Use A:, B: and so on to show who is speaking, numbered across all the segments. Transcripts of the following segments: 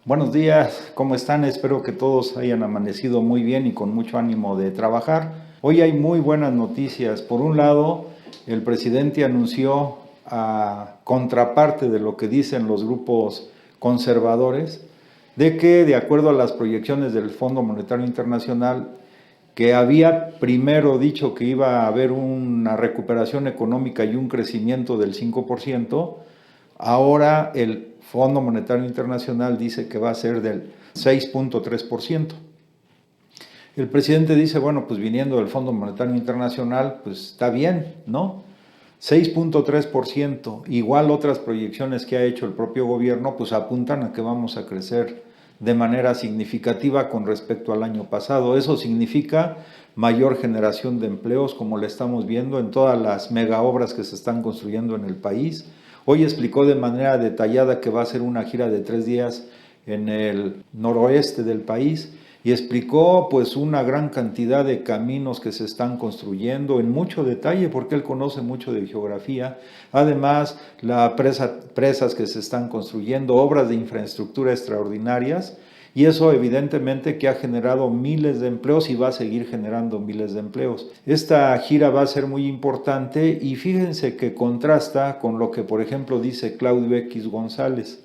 A: Buenos días, ¿cómo están? Espero que todos hayan amanecido muy bien y con mucho ánimo de trabajar. Hoy hay muy buenas noticias. Por un lado, el presidente anunció, a contraparte de lo que dicen los grupos conservadores, de que de acuerdo a las proyecciones del Fondo Monetario Internacional, que había primero dicho que iba a haber una recuperación económica y un crecimiento del 5%, ahora el Fondo Monetario Internacional dice que va a ser del 6.3%. El presidente dice, bueno, pues viniendo del Fondo Monetario Internacional, pues está bien, ¿no? 6.3%, igual otras proyecciones que ha hecho el propio gobierno, pues apuntan a que vamos a crecer de manera significativa con respecto al año pasado. Eso significa mayor generación de empleos, como le estamos viendo en todas las mega obras que se están construyendo en el país. Hoy explicó de manera detallada que va a ser una gira de 3 días en el noroeste del país y explicó pues una gran cantidad de caminos que se están construyendo en mucho detalle porque él conoce mucho de geografía. Además, las presas que se están construyendo, obras de infraestructura extraordinarias, y eso evidentemente que ha generado miles de empleos y va a seguir generando miles de empleos. Esta gira va a ser muy importante y fíjense que contrasta con lo que por ejemplo dice Claudio X González.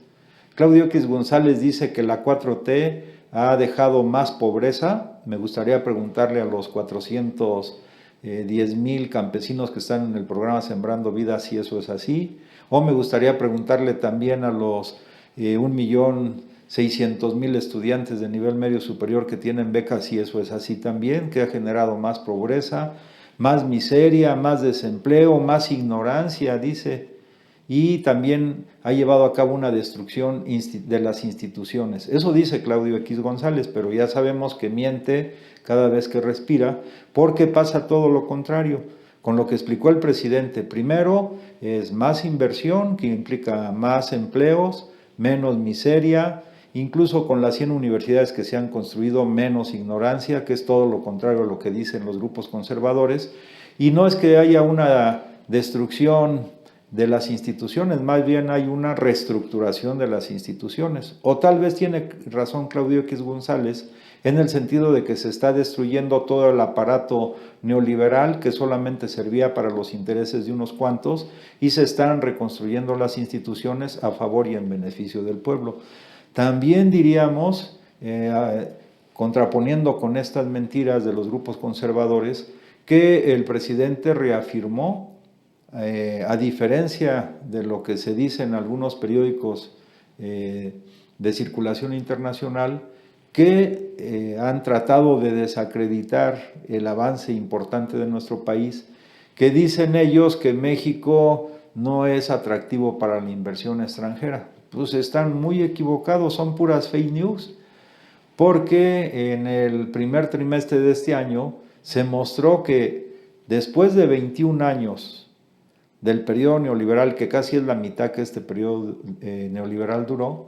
A: Claudio X González dice que la 4T ha dejado más pobreza. Me gustaría preguntarle a los 410,000 campesinos que están en el programa Sembrando Vida si eso es así. O me gustaría preguntarle también a los 1.600.000 estudiantes de nivel medio superior que tienen becas si eso es así también, que ha generado más pobreza, más miseria, más desempleo, más ignorancia, dice, y también ha llevado a cabo una destrucción de las instituciones. Eso dice Claudio X González, pero ya sabemos que miente cada vez que respira, porque pasa todo lo contrario. Con lo que explicó el presidente, primero es más inversión, que implica más empleos, menos miseria, incluso con las 100 universidades que se han construido, menos ignorancia, que es todo lo contrario a lo que dicen los grupos conservadores. Y no es que haya una destrucción de las instituciones, más bien hay una reestructuración de las instituciones. O tal vez tiene razón Claudio X González en el sentido de que se está destruyendo todo el aparato neoliberal que solamente servía para los intereses de unos cuantos y se están reconstruyendo las instituciones a favor y en beneficio del pueblo. También diríamos, contraponiendo con estas mentiras de los grupos conservadores, que el presidente reafirmó, a diferencia de lo que se dice en algunos periódicos de circulación internacional, que han tratado de desacreditar el avance importante de nuestro país, que dicen ellos que México no es atractivo para la inversión extranjera. Pues están muy equivocados, son puras fake news, porque en el primer trimestre de este año se mostró que después de 21 años del periodo neoliberal, que casi es la mitad que este periodo neoliberal duró,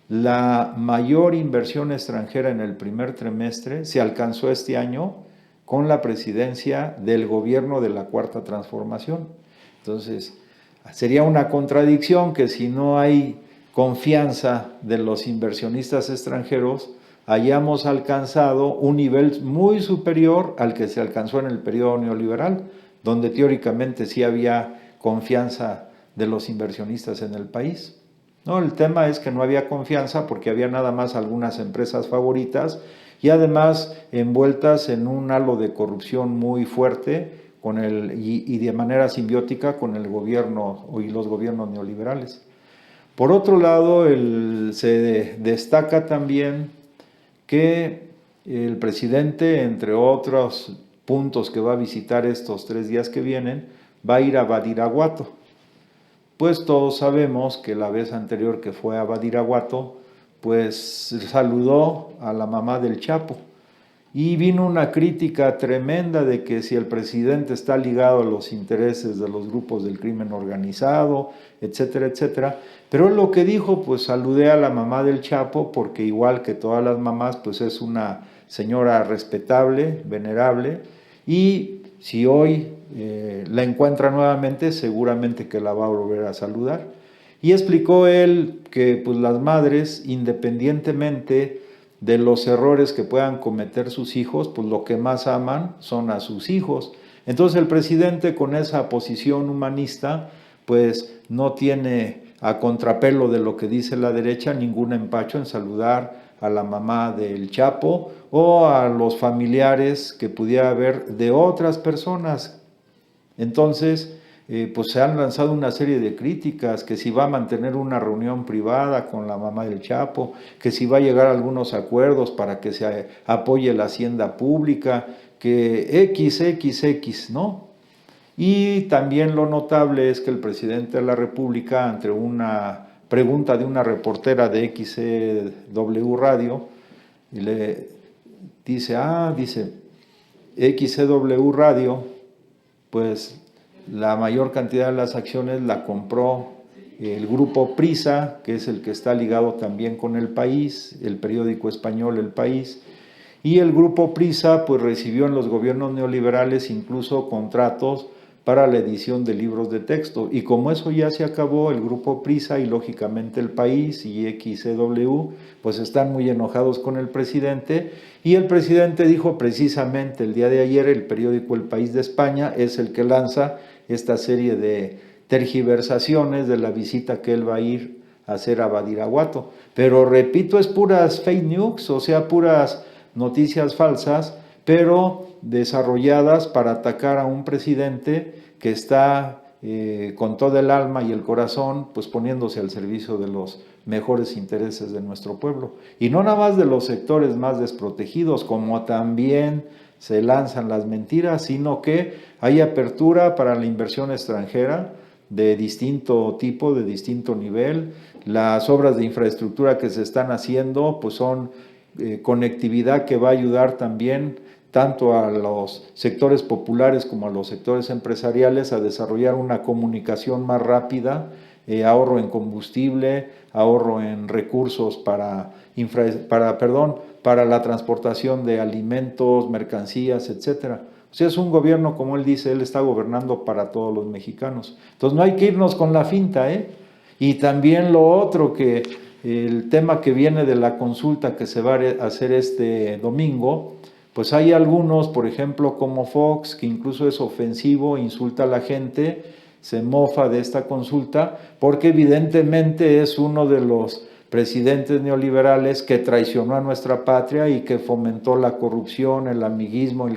A: la mayor inversión extranjera en el primer trimestre se alcanzó este año con la presidencia del gobierno de la Cuarta Transformación. Entonces, sería una contradicción que si no hay confianza de los inversionistas extranjeros, hayamos alcanzado un nivel muy superior al que se alcanzó en el periodo neoliberal, donde teóricamente sí había confianza de los inversionistas en el país. No, el tema es que no había confianza porque había nada más algunas empresas favoritas y además envueltas en un halo de corrupción muy fuerte y de manera simbiótica con el gobierno y los gobiernos neoliberales. Por otro lado, se destaca también que el presidente, entre otros puntos que va a visitar estos 3 días que vienen, va a ir a Badiraguato. Pues todos sabemos que la vez anterior que fue a Badiraguato, pues saludó a la mamá del Chapo. Y vino una crítica tremenda de que si el presidente está ligado a los intereses de los grupos del crimen organizado, etcétera, etcétera. Pero lo que dijo, pues saludé a la mamá del Chapo porque igual que todas las mamás, pues es una señora respetable, venerable, y si hoy la encuentra nuevamente, seguramente que la va a volver a saludar. Y explicó él que pues, las madres, independientemente de los errores que puedan cometer sus hijos, pues lo que más aman son a sus hijos. Entonces el presidente, con esa posición humanista, pues no tiene, a contrapelo de lo que dice la derecha, ningún empacho en saludar a la mamá del Chapo o a los familiares que pudiera haber de otras personas. Entonces, pues se han lanzado una serie de críticas, que si va a mantener una reunión privada con la mamá del Chapo, que si va a llegar a algunos acuerdos para que se apoye la hacienda pública, que XXX, ¿no? Y también lo notable es que el presidente de la República, ante una pregunta de una reportera de XCW Radio, y le dice, dice, XCW Radio, pues la mayor cantidad de las acciones la compró el grupo Prisa, que es el que está ligado también con El País, el periódico español El País, y el grupo Prisa pues recibió en los gobiernos neoliberales incluso contratos para la edición de libros de texto, y como eso ya se acabó, el grupo Prisa y lógicamente El País y XCW pues están muy enojados con el presidente, y el presidente dijo precisamente el día de ayer, el periódico El País de España es el que lanza esta serie de tergiversaciones de la visita que él va a ir a hacer a Badiraguato, pero repito, es puras fake news, o sea, puras noticias falsas, pero desarrolladas para atacar a un presidente que está con todo el alma y el corazón, pues poniéndose al servicio de los mejores intereses de nuestro pueblo. Y no nada más de los sectores más desprotegidos, como también se lanzan las mentiras, sino que hay apertura para la inversión extranjera de distinto tipo, de distinto nivel. Las obras de infraestructura que se están haciendo, pues son conectividad que va a ayudar también tanto a los sectores populares como a los sectores empresariales a desarrollar una comunicación más rápida, ahorro en combustible, ahorro en recursos para la transportación de alimentos, mercancías, etcétera. O sea, es un gobierno, como él dice, él está gobernando para todos los mexicanos. Entonces no hay que irnos con la finta, ¿eh? Y también lo otro, que el tema que viene de la consulta que se va a hacer este domingo, pues hay algunos, por ejemplo, como Fox, que incluso es ofensivo, insulta a la gente, se mofa de esta consulta, porque evidentemente es uno de los presidentes neoliberales que traicionó a nuestra patria y que fomentó la corrupción, el amiguismo,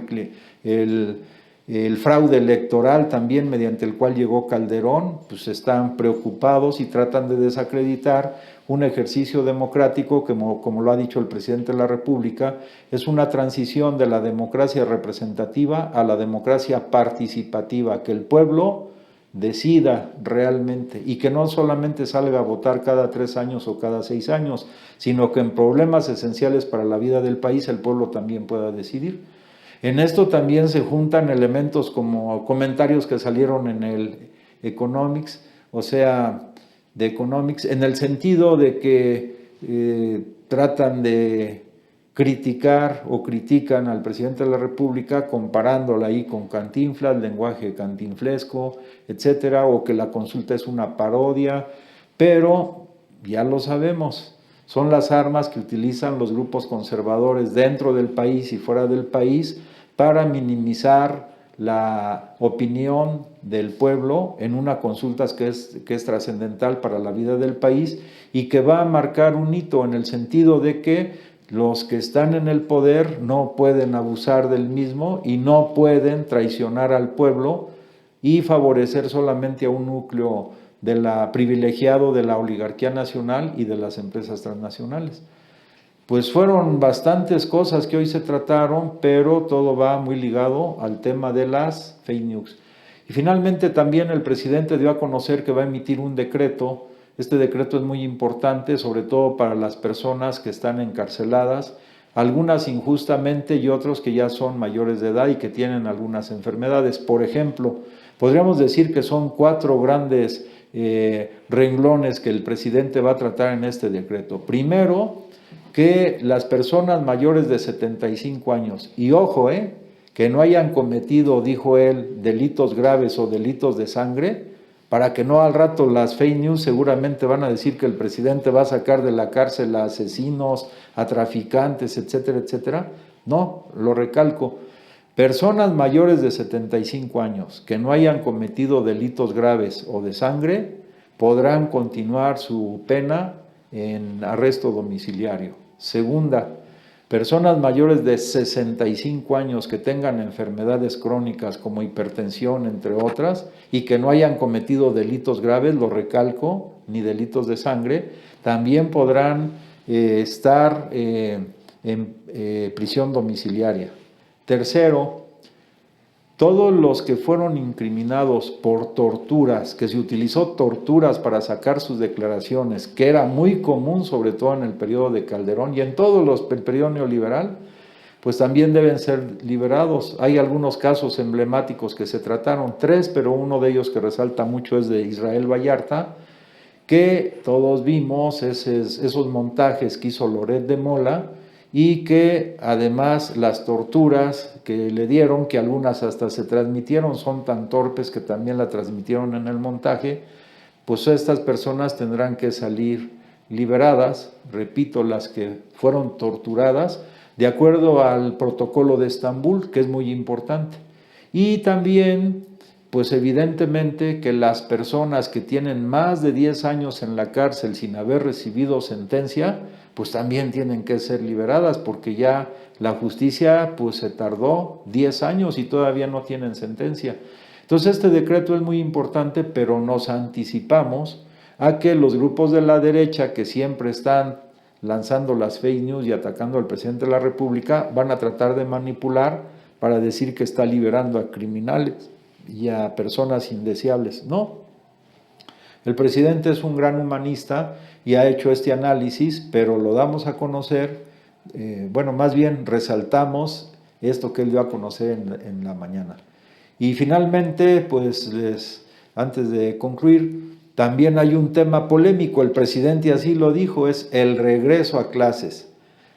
A: el fraude electoral también, mediante el cual llegó Calderón. Pues están preocupados y tratan de desacreditar un ejercicio democrático que, como lo ha dicho el presidente de la República, es una transición de la democracia representativa a la democracia participativa, que el pueblo decida realmente y que no solamente salga a votar cada 3 años o cada 6 años, sino que en problemas esenciales para la vida del país el pueblo también pueda decidir. En esto también se juntan elementos como comentarios que salieron en el Economics, o sea, de Economics, en el sentido de que tratan de criticar o critican al presidente de la República comparándola ahí con Cantinflas, lenguaje cantinflesco, etcétera, o que la consulta es una parodia, pero ya lo sabemos, son las armas que utilizan los grupos conservadores dentro del país y fuera del país para minimizar la opinión del pueblo en una consulta que es trascendental para la vida del país y que va a marcar un hito en el sentido de que los que están en el poder no pueden abusar del mismo y no pueden traicionar al pueblo y favorecer solamente a un núcleo privilegiado de la oligarquía nacional y de las empresas transnacionales. Pues fueron bastantes cosas que hoy se trataron, pero todo va muy ligado al tema de las fake news. Y finalmente también el presidente dio a conocer que va a emitir un decreto. Este decreto es muy importante, sobre todo para las personas que están encarceladas, algunas injustamente y otros que ya son mayores de edad y que tienen algunas enfermedades. Por ejemplo, podríamos decir que son 4 grandes renglones que el presidente va a tratar en este decreto. Primero, que las personas mayores de 75 años, y ojo, que no hayan cometido, dijo él, delitos graves o delitos de sangre, para que no al rato las fake news seguramente van a decir que el presidente va a sacar de la cárcel a asesinos, a traficantes, etcétera, etcétera. No, lo recalco, personas mayores de 75 años que no hayan cometido delitos graves o de sangre podrán continuar su pena en arresto domiciliario. Segunda, personas mayores de 65 años que tengan enfermedades crónicas como hipertensión, entre otras, y que no hayan cometido delitos graves, lo recalco, ni delitos de sangre, también podrán estar en prisión domiciliaria. Tercero, todos los que fueron incriminados por torturas, que se utilizó torturas para sacar sus declaraciones, que era muy común sobre todo en el periodo de Calderón y en todo el periodo neoliberal, pues también deben ser liberados. Hay algunos casos emblemáticos que se trataron, 3, pero uno de ellos que resalta mucho es de Israel Vallarta, que todos vimos esos montajes que hizo Loret de Mola, y que además las torturas que le dieron, que algunas hasta se transmitieron, son tan torpes que también la transmitieron en el montaje, pues estas personas tendrán que salir liberadas, repito, las que fueron torturadas, de acuerdo al protocolo de Estambul, que es muy importante. Y también, pues evidentemente que las personas que tienen más de 10 años en la cárcel sin haber recibido sentencia, pues también tienen que ser liberadas, porque ya la justicia pues se tardó 10 años y todavía no tienen sentencia. Entonces este decreto es muy importante, pero nos anticipamos a que los grupos de la derecha que siempre están lanzando las fake news y atacando al presidente de la República van a tratar de manipular para decir que está liberando a criminales y a personas indeseables. No, el presidente es un gran humanista y ha hecho este análisis, pero lo damos a conocer, más bien resaltamos esto que él dio a conocer en la mañana. Y finalmente, pues antes de concluir, también hay un tema polémico, el presidente así lo dijo, es el regreso a clases.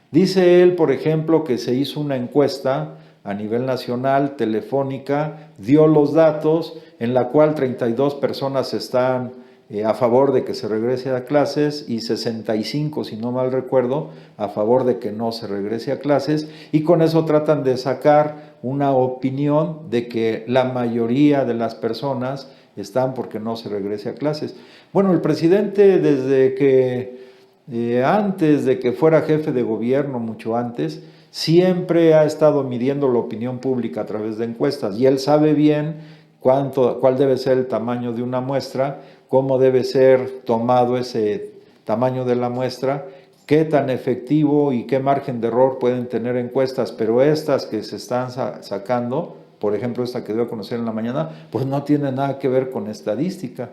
A: Dice él, por ejemplo, que se hizo una encuesta a nivel nacional, telefónica, dio los datos en la cual 32 personas están a favor de que se regrese a clases y 65, si no mal recuerdo, a favor de que no se regrese a clases, y con eso tratan de sacar una opinión de que la mayoría de las personas están porque no se regrese a clases. Bueno, el presidente desde que antes de que fuera jefe de gobierno, mucho antes, siempre ha estado midiendo la opinión pública a través de encuestas y él sabe bien cuál debe ser el tamaño de una muestra, cómo debe ser tomado ese tamaño de la muestra, qué tan efectivo y qué margen de error pueden tener encuestas, pero estas que se están sacando, por ejemplo esta que dio a conocer en la mañana, pues no tiene nada que ver con estadística.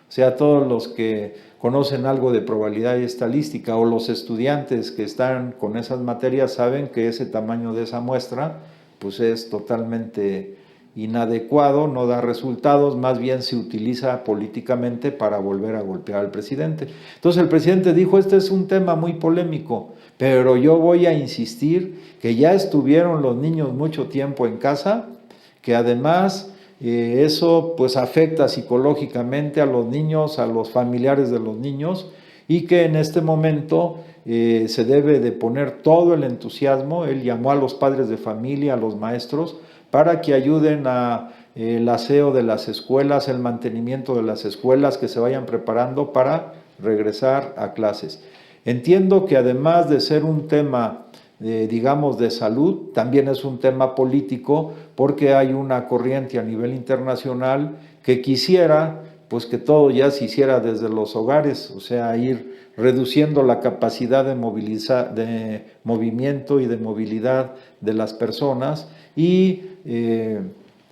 A: O sea, todos los que conocen algo de probabilidad y estadística o los estudiantes que están con esas materias saben que ese tamaño de esa muestra pues es totalmente inadecuado, no da resultados, más bien se utiliza políticamente para volver a golpear al presidente. Entonces el presidente dijo, este es un tema muy polémico, pero yo voy a insistir que ya estuvieron los niños mucho tiempo en casa, que además eso pues afecta psicológicamente a los niños, a los familiares de los niños, y que en este momento se debe de poner todo el entusiasmo. Él llamó a los padres de familia, a los maestros, para que ayuden a el aseo de las escuelas, el mantenimiento de las escuelas, que se vayan preparando para regresar a clases. Entiendo que además de ser un tema digamos de salud, también es un tema político, porque hay una corriente a nivel internacional que quisiera pues que todo ya se hiciera desde los hogares, o sea, ir reduciendo la capacidad de movimiento y de movilidad de las personas, y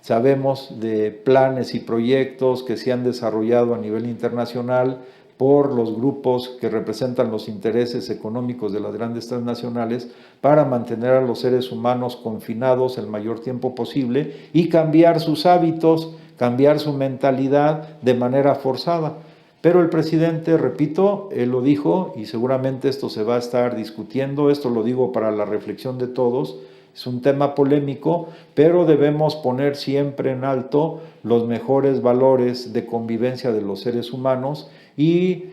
A: sabemos de planes y proyectos que se han desarrollado a nivel internacional por los grupos que representan los intereses económicos de las grandes transnacionales para mantener a los seres humanos confinados el mayor tiempo posible y cambiar sus hábitos, cambiar su mentalidad de manera forzada. Pero el presidente, repito, él lo dijo y seguramente esto se va a estar discutiendo, esto lo digo para la reflexión de todos, Es un tema polémico, pero debemos poner siempre en alto los mejores valores de convivencia de los seres humanos y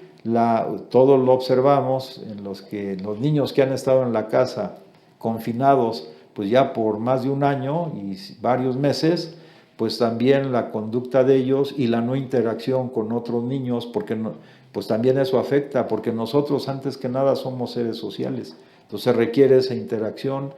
A: todos lo observamos en los niños que han estado en la casa confinados pues ya por más de un año y varios meses, pues también la conducta de ellos y la no interacción con otros niños, porque pues también eso afecta, porque nosotros antes que nada somos seres sociales, entonces requiere esa interacción,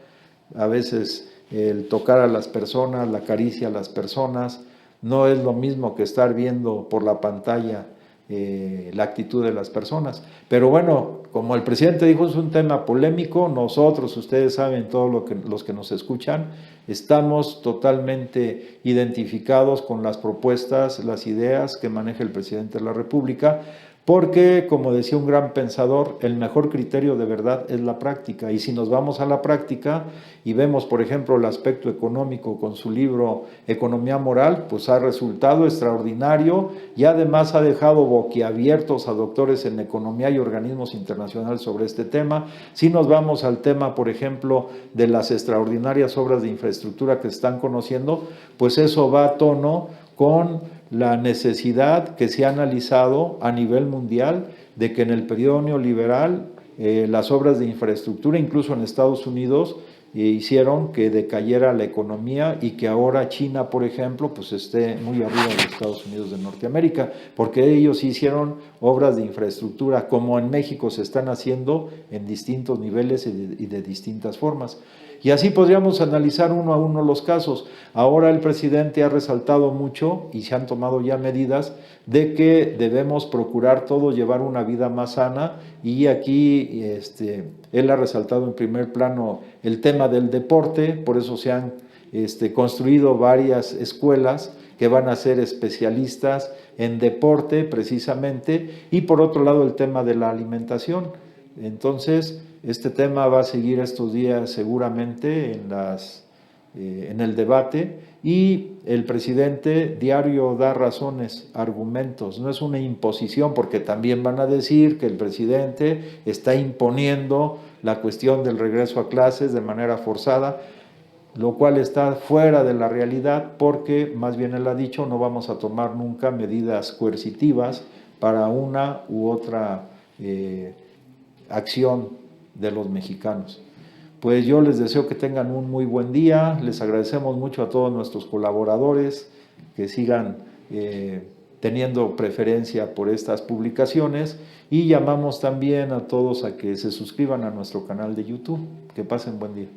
A: a veces el tocar a las personas, la caricia a las personas, no es lo mismo que estar viendo por la pantalla la actitud de las personas. Pero bueno, como el presidente dijo, es un tema polémico, nosotros, ustedes saben, todos los que nos escuchan, estamos totalmente identificados con las propuestas, las ideas que maneja el presidente de la República, porque, como decía un gran pensador, el mejor criterio de verdad es la práctica. Y si nos vamos a la práctica y vemos, por ejemplo, el aspecto económico con su libro Economía Moral, pues ha resultado extraordinario y además ha dejado boquiabiertos a doctores en economía y organismos internacionales sobre este tema. Si nos vamos al tema, por ejemplo, de las extraordinarias obras de infraestructura que se están conociendo, pues eso va a tono con la necesidad que se ha analizado a nivel mundial de que en el periodo neoliberal las obras de infraestructura, incluso en Estados Unidos, hicieron que decayera la economía y que ahora China, por ejemplo, pues esté muy arriba de Estados Unidos de Norteamérica, porque ellos hicieron obras de infraestructura como en México se están haciendo en distintos niveles y de distintas formas. Y así podríamos analizar uno a uno los casos. Ahora el presidente ha resaltado mucho y se han tomado ya medidas de que debemos procurar todos llevar una vida más sana y aquí él ha resaltado en primer plano el tema del deporte, por eso se han construido varias escuelas que van a ser especialistas en deporte precisamente y por otro lado el tema de la alimentación. Entonces, este tema va a seguir estos días seguramente en el debate y el presidente diario da razones, argumentos, no es una imposición porque también van a decir que el presidente está imponiendo la cuestión del regreso a clases de manera forzada, lo cual está fuera de la realidad porque, más bien él ha dicho, no vamos a tomar nunca medidas coercitivas para una u otra acción de los mexicanos. Pues yo les deseo que tengan un muy buen día, les agradecemos mucho a todos nuestros colaboradores que sigan teniendo preferencia por estas publicaciones y llamamos también a todos a que se suscriban a nuestro canal de YouTube. Que pasen buen día.